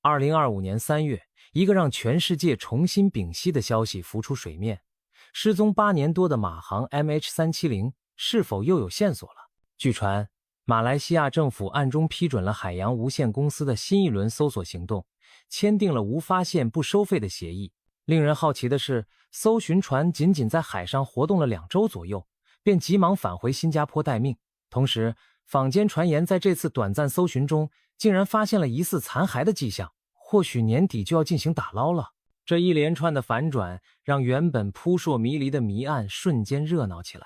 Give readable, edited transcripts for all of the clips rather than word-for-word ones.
2025年3月，一个让全世界重新屏息的消息浮出水面：失踪8年多的马航 MH370是否又有线索了？据传，马来西亚政府暗中批准了海洋无限公司的新一轮搜索行动，签订了无发现不收费的协议。令人好奇的是，搜寻船仅仅在海上活动了2周左右，便急忙返回新加坡待命。同时，坊间传言在这次短暂搜寻中，竟然发现了疑似残骸的迹象，或许年底就要进行打捞了。这一连串的反转，让原本扑朔迷离的谜案瞬间热闹起来，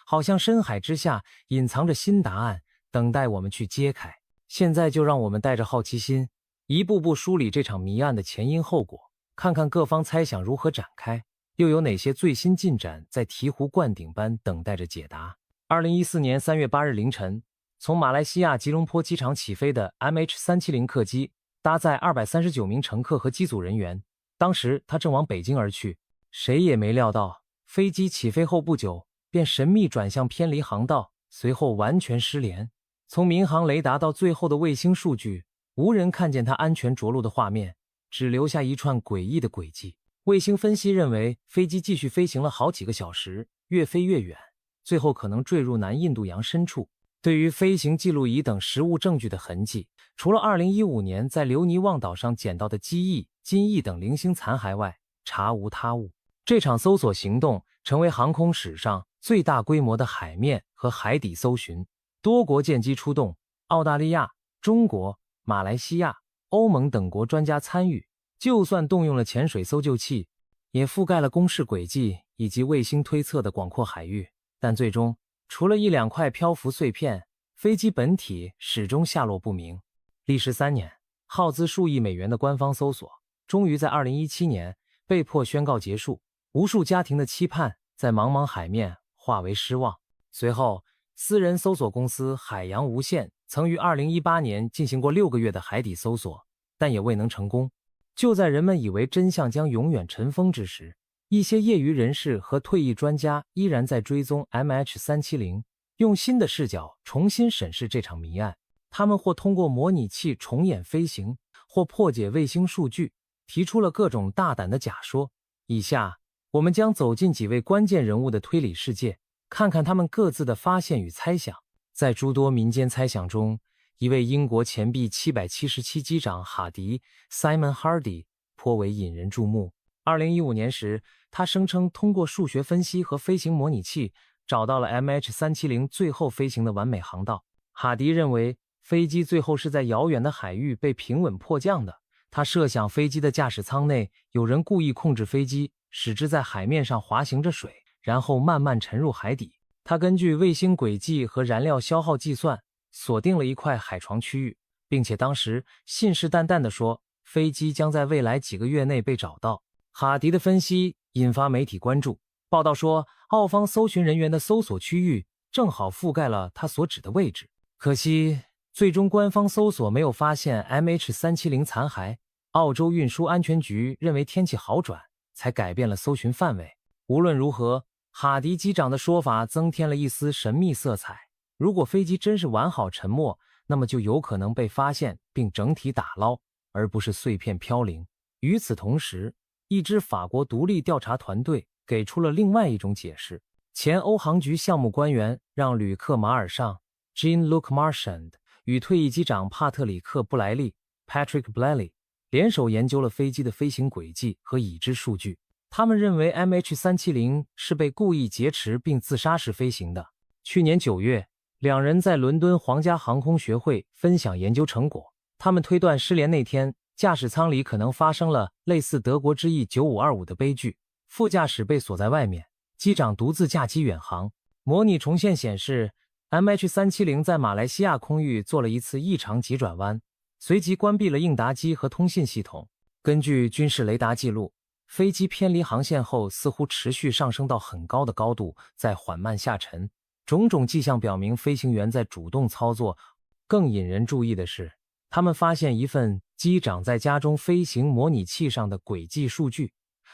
好像深海之下隐藏着新答案，等待我们去揭开。现在就让我们带着好奇心，一步步梳理这场谜案的前因后果，看看各方猜想如何展开，又有哪些最新进展在醍醐灌顶般等待着解答。2014年3月8日凌晨，从马来西亚吉隆坡机场起飞的 MH370 客机搭载239名乘客和机组人员，当时他正往北京而去。谁也没料到，飞机起飞后不久便神秘转向偏离航道，随后完全失联。从民航雷达到最后的卫星数据，无人看见它安全着陆的画面，只留下一串诡异的轨迹。卫星分析认为，飞机继续飞行了好几个小时，越飞越远，最后可能坠入南印度洋深处。对于飞行记录仪等实物证据的痕迹，除了2015年在留尼旺岛上捡到的机翼、金翼等零星残骸外，查无他物。这场搜索行动成为航空史上最大规模的海面和海底搜寻，多国舰机出动，澳大利亚、中国、马来西亚、欧盟等国专家参与，就算动用了潜水搜救器，也覆盖了公示轨迹以及卫星推测的广阔海域。但最终，除了1-2块漂浮碎片，飞机本体始终下落不明。历时3年，耗资数亿美元的官方搜索，终于在2017年被迫宣告结束。无数家庭的期盼在茫茫海面化为失望。随后，私人搜索公司海洋无限曾于2018年进行过6个月的海底搜索，但也未能成功。就在人们以为真相将永远尘封之时，一些业余人士和退役专家依然在追踪 MH370， 用新的视角重新审视这场谜案。他们或通过模拟器重演飞行，或破解卫星数据，提出了各种大胆的假说。以下我们将走进几位关键人物的推理世界，看看他们各自的发现与猜想。在诸多民间猜想中，一位英国前 B777 机长哈迪 Simon Hardy 颇为引人注目。2015年时，他声称通过数学分析和飞行模拟器找到了 MH370 最后飞行的完美航道。哈迪认为飞机最后是在遥远的海域被平稳迫降的。他设想飞机的驾驶舱内有人故意控制飞机，使之在海面上滑行着水，然后慢慢沉入海底。他根据卫星轨迹和燃料消耗计算，锁定了一块海床区域，并且当时信誓旦旦地说，飞机将在未来几个月内被找到。哈迪的分析引发媒体关注，报道说，澳方搜寻人员的搜索区域正好覆盖了他所指的位置。可惜，最终官方搜索没有发现 MH370 残骸。澳洲运输安全局认为天气好转，才改变了搜寻范围。无论如何，哈迪机长的说法增添了一丝神秘色彩。如果飞机真是完好沉没，那么就有可能被发现并整体打捞，而不是碎片飘零。与此同时，一支法国独立调查团队给出了另外一种解释。前欧航局项目官员让吕克·马尔尚 Jean-Luc Marchand 与退役机长帕特里克·布莱利 Patrick Blally 联手研究了飞机的飞行轨迹和已知数据。他们认为 MH370 是被故意劫持并自杀式飞行的。去年9月，两人在伦敦皇家航空学会分享研究成果。他们推断失联那天，驾驶舱里可能发生了类似德国之翼9525的悲剧，副驾驶被锁在外面，机长独自驾机远航。模拟重现显示， MH370 在马来西亚空域做了一次异常急转弯，随即关闭了应答机和通信系统。根据军事雷达记录，飞机偏离航线后似乎持续上升到很高的高度，再缓慢下沉。种种迹象表明飞行员在主动操作。更引人注意的是，他们发现一份机长在家中飞行模拟器上的轨迹数据，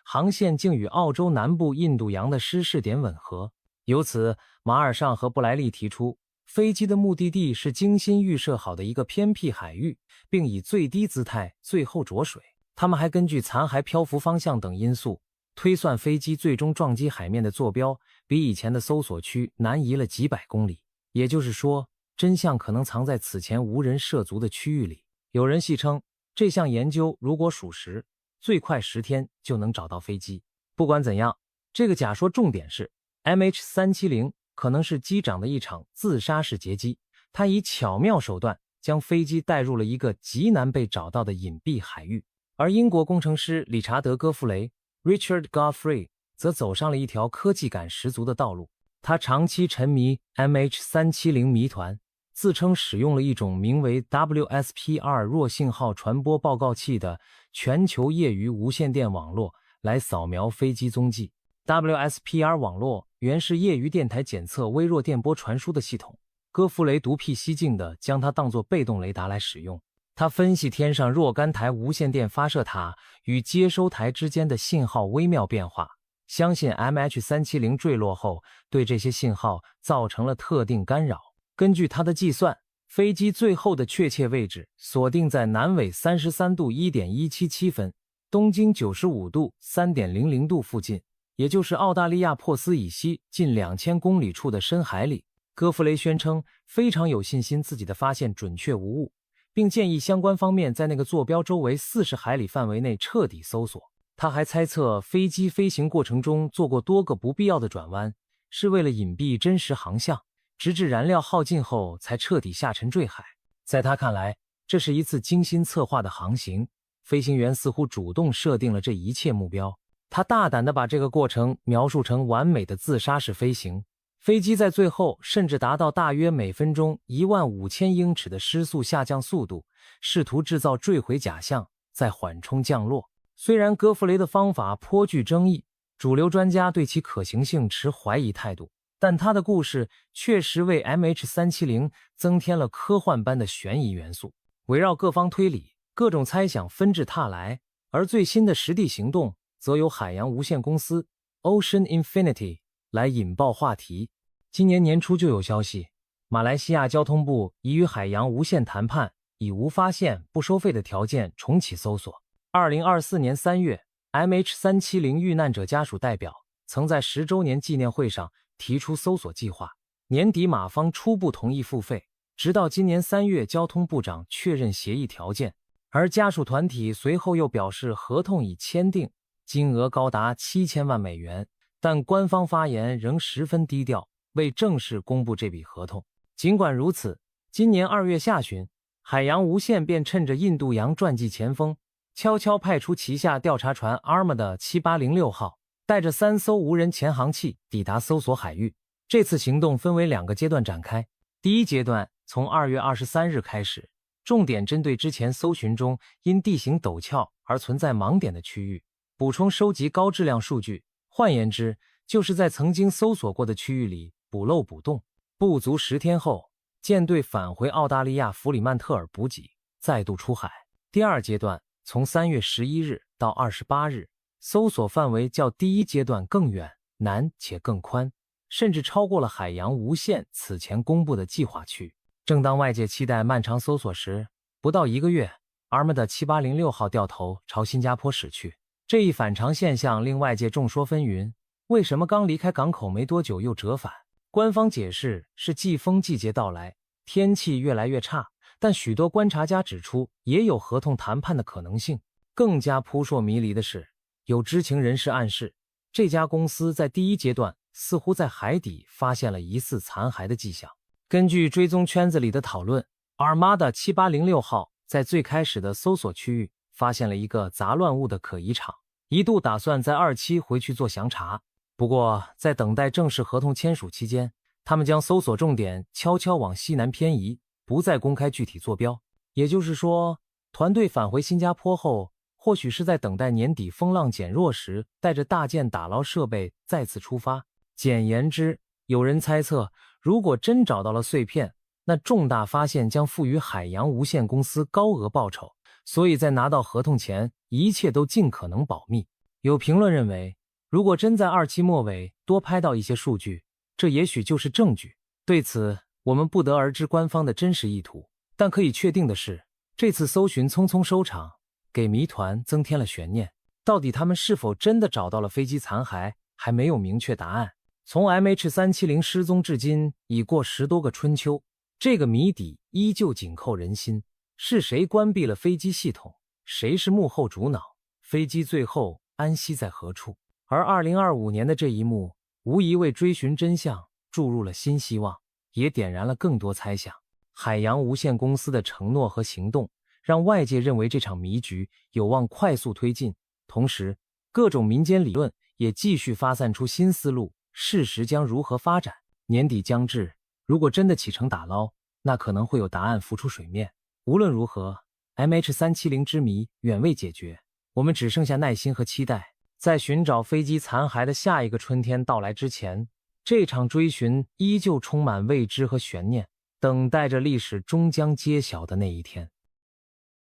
航线竟与澳洲南部印度洋的失事点吻合。由此，马尔尚和布莱利提出，飞机的目的地是精心预设好的一个偏僻海域，并以最低姿态最后着水。他们还根据残骸漂浮方向等因素，推算飞机最终撞击海面的坐标比以前的搜索区南移了几百公里。也就是说，真相可能藏在此前无人涉足的区域里。有人戏称，这项研究如果属实，最快10天就能找到飞机。不管怎样，这个假说重点是 MH370 可能是机长的一场自杀式劫机，他以巧妙手段将飞机带入了一个极难被找到的隐蔽海域。而英国工程师理查德·戈弗雷 Richard Godfrey 则走上了一条科技感十足的道路。他长期沉迷 MH370 谜团，自称使用了一种名为 WSPR 弱信号传播报告器的全球业余无线电网络来扫描飞机踪迹。WSPR 网络原是业余电台检测微弱电波传输的系统，戈弗雷独辟蹊径地将它当作被动雷达来使用。他分析天上若干台无线电发射塔与接收台之间的信号微妙变化，相信 MH370 坠落后对这些信号造成了特定干扰。根据他的计算，飞机最后的确切位置锁定在南纬33度 1.177 分，东经95度 3.00 度附近，也就是澳大利亚珀斯以西近2000公里处的深海里。戈弗雷宣称非常有信心自己的发现准确无误，并建议相关方面在那个坐标周围40海里范围内彻底搜索。他还猜测飞机飞行过程中做过多个不必要的转弯，是为了隐蔽真实航向，直至燃料耗尽后才彻底下沉坠海。在他看来，这是一次精心策划的航行，飞行员似乎主动设定了这一切目标。他大胆地把这个过程描述成完美的自杀式飞行，飞机在最后甚至达到大约每分钟15000英尺的失速下降速度，试图制造坠毁假象，再缓冲降落。虽然戈弗雷的方法颇具争议，主流专家对其可行性持怀疑态度，但他的故事确实为 MH370 增添了科幻般的悬疑元素。围绕各方推理，各种猜想纷至沓来，而最新的实地行动则由海洋无限公司 Ocean Infinity 来引爆话题。今年年初就有消息，马来西亚交通部已与海洋无限谈判，以无发现不收费的条件重启搜索。2024年3月 MH370 遇难者家属代表曾在10周年纪念会上提出搜索计划，年底马方初步同意付费，直到今年3月交通部长确认协议条件，而家属团体随后又表示合同已签订，金额高达7000万美元，但官方发言仍十分低调，未正式公布这笔合同。尽管如此，今年2月下旬，海洋无限便趁着印度洋传记前锋，悄悄派出旗下调查船 Armada 7806号，带着3艘无人潜航器抵达搜索海域。这次行动分为2个阶段展开。第一阶段从2月23日开始，重点针对之前搜寻中因地形陡峭而存在盲点的区域，补充收集高质量数据。换言之，就是在曾经搜索过的区域里补漏补洞。不足10天后，舰队返回澳大利亚弗里曼特尔补给，再度出海。第二阶段从3月11日到28日，搜索范围较第一阶段更远、难且更宽，甚至超过了海洋无限此前公布的计划区。正当外界期待漫长搜索时，不到1个月 ，Armada 7806号掉头朝新加坡驶去。这一反常现象令外界众说纷纭，为什么刚离开港口没多久又折返？官方解释是季风季节到来，天气越来越差，但许多观察家指出也有合同谈判的可能性。更加扑朔迷离的是，有知情人士暗示，这家公司在第一阶段似乎在海底发现了疑似残骸的迹象。根据追踪圈子里的讨论， Armada 7806号在最开始的搜索区域发现了一个杂乱物的可疑场，一度打算在2期回去做详查。不过在等待正式合同签署期间，他们将搜索重点悄悄往西南偏移，不再公开具体坐标。也就是说，团队返回新加坡后，或许是在等待年底风浪减弱时，带着大舰打捞设备再次出发。简言之，有人猜测，如果真找到了碎片，那重大发现将赋予海洋无限公司高额报酬，所以在拿到合同前，一切都尽可能保密。有评论认为，如果真在2期末尾多拍到一些数据，这也许就是证据。对此，我们不得而知官方的真实意图，但可以确定的是，这次搜寻匆匆收场，给谜团增添了悬念。到底他们是否真的找到了飞机残骸，还没有明确答案。从 MH370 失踪至今已过10多个春秋，这个谜底依旧紧扣人心。是谁关闭了飞机系统？谁是幕后主脑？飞机最后安息在何处？而2025年的这一幕，无疑为追寻真相注入了新希望，也点燃了更多猜想。海洋无限公司的承诺和行动，让外界认为这场谜局有望快速推进。同时，各种民间理论也继续发散出新思路，事实将如何发展？年底将至，如果真的启程打捞，那可能会有答案浮出水面。无论如何 ，MH370 之谜远未解决，我们只剩下耐心和期待。在寻找飞机残骸的下一个春天到来之前，这场追寻依旧充满未知和悬念，等待着历史终将揭晓的那一天。